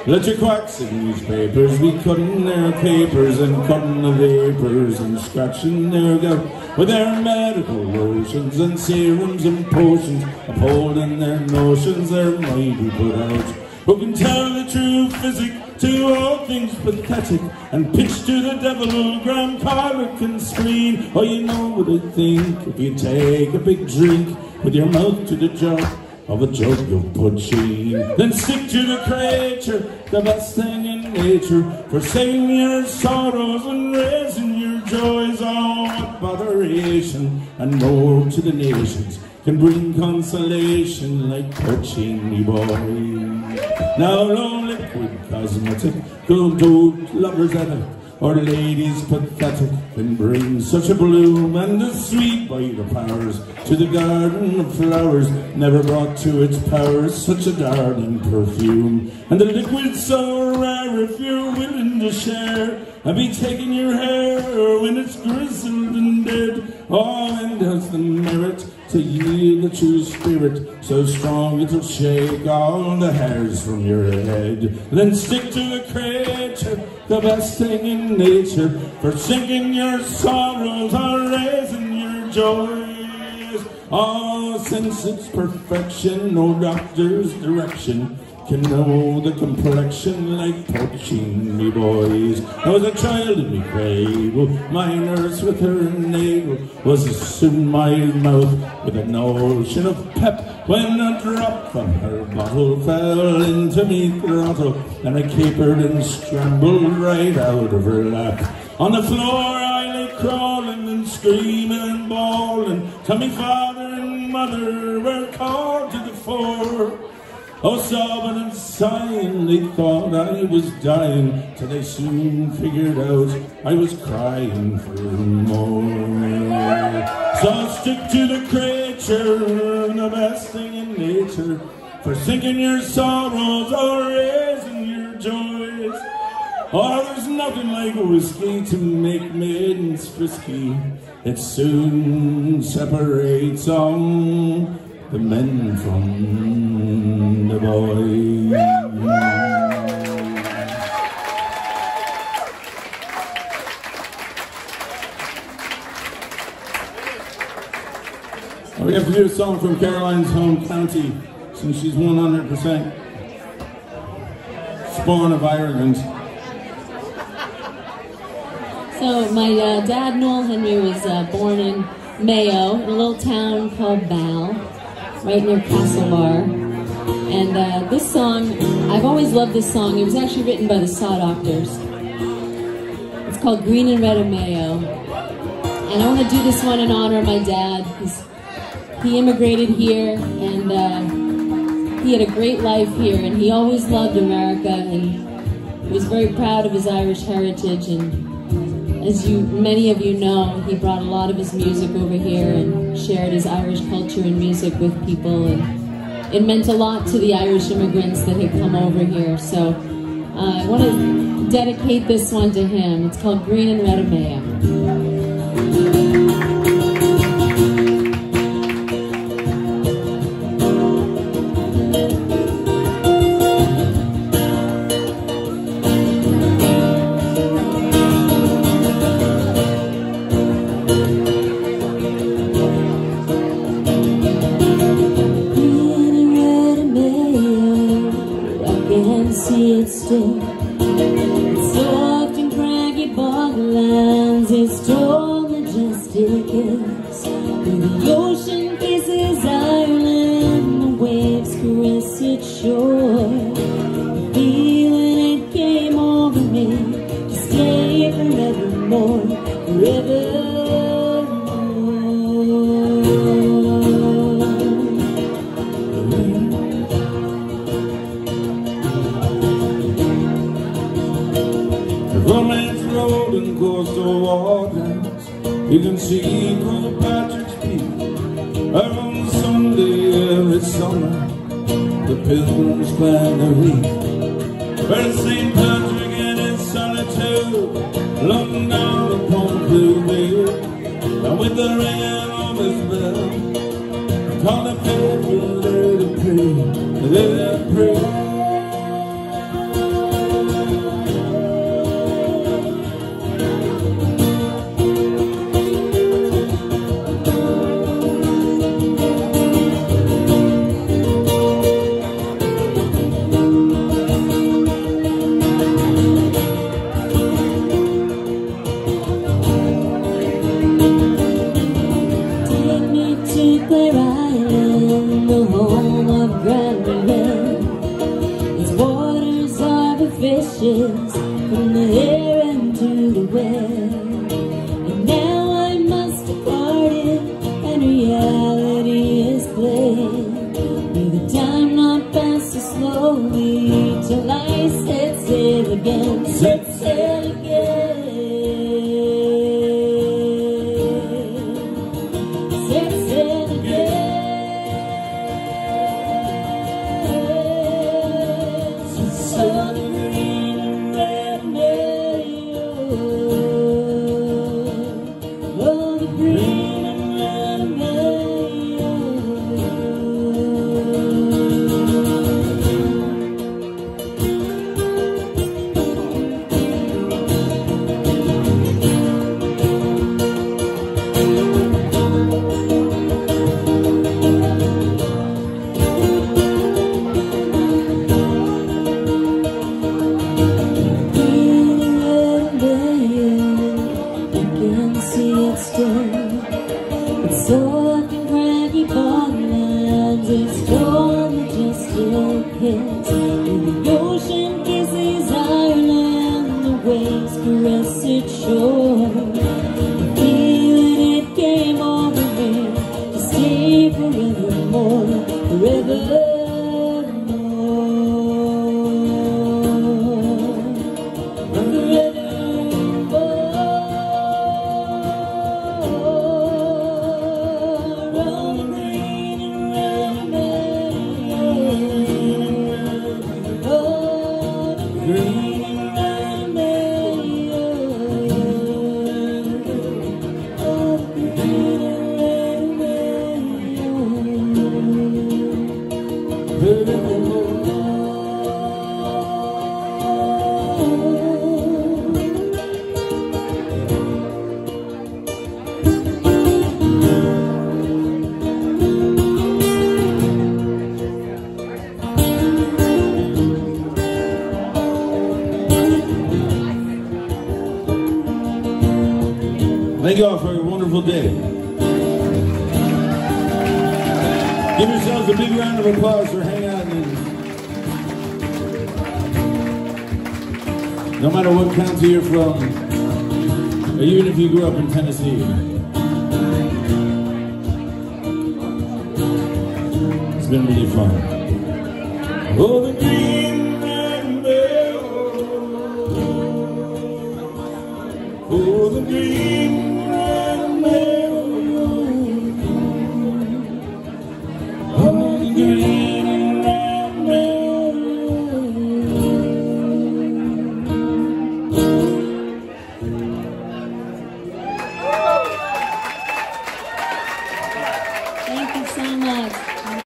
Let your quacks and newspapers be cutting their papers and cutting the vapors and scratching their gout with their medical lotions and serums and potions, upholding their notions they're mighty put out. Who can tell the true physic to all things pathetic and pitch to the devil gram comic and screen? Oh, you know what I think if you take a big drink with your mouth to the jug of a jug of poachine, then stick to the creature, the best thing in nature, forsaking your sorrows and raising your joys. Oh, what botheration, and more to the nations can bring consolation like poaching, me boy. Now no liquid cosmetic, go to lovers at it, or ladies pathetic, can bring such a bloom and a sweet by the powers to the garden of flowers, never brought to its powers such a darling perfume. And the liquid so rare if you're willing to share, and be taking your hair when it's grizzled and dead. Oh, and has the merit to yield the true spirit, so strong it'll shake all the hairs from your head. Then stick to the creature, the best thing in nature, forsaking your sorrows or raising your joys. Oh, since its perfection, no doctor's direction can know the complexion like poaching, me boys. I was a child in me cradle, my nurse with her navel was in my mouth with a notion of pep, when a drop from her bottle fell into me throttle, and I capered and scrambled right out of her lap. On the floor I lay crawling and screaming and bawling till me father and mother were called to the fore. Oh, sobbing and sighing, they thought I was dying, till they soon figured out I was crying for more. So stick to the creature, the best thing in nature, forsaking your sorrows or raising your joys. Oh, there's nothing like whiskey to make maidens frisky. It soon separates on the men from the boys. We have to do a song from Caroline's home county, since she's 100% spawn of Ireland. So my dad, Noel Henry, was born in Mayo, in a little town called Bal, right near Castlebar. And this song, I've always loved this song. It was actually written by the Saw Doctors. It's called Green and Red of Mayo. And I want to do this one in honor of my dad. He immigrated here, and he had a great life here, and he always loved America, and he was very proud of his Irish heritage. And as many of you know, he brought a lot of his music over here and shared his Irish culture and music with people, and it meant a lot to the Irish immigrants that had come over here. So I want to dedicate this one to him. It's called Green and Red of Mayo. See it still. It's soft and craggy boglands, its tall majestic hills. Through the ocean kisses Ireland, the waves caress its shore. The feeling it came over me to stay forevermore, forevermore. Romance road and coastal waters, you can see St. Patrick's Peak. On Sunday every summer, the pilgrims climb the reef, where St. Patrick in his solitude looking down upon Bluebeard, and with the ringing of his bell, call the faithful there to pray, there to pray. wishes from the Erin to the west. And now I must depart it, and reality is played. May the time not pass so slowly till I set sail again, set sail again. It's soft and craggy bottomlands, it's torn majestic hills. And the ocean kisses Ireland, the waves caress its shore. The feeling it came over me to stay forevermore, forevermore. Thank you all for a wonderful day. Give yourselves a big round of applause for hanging out. No matter what county you're from, or even if you grew up in Tennessee, it's been really fun. Oh, the green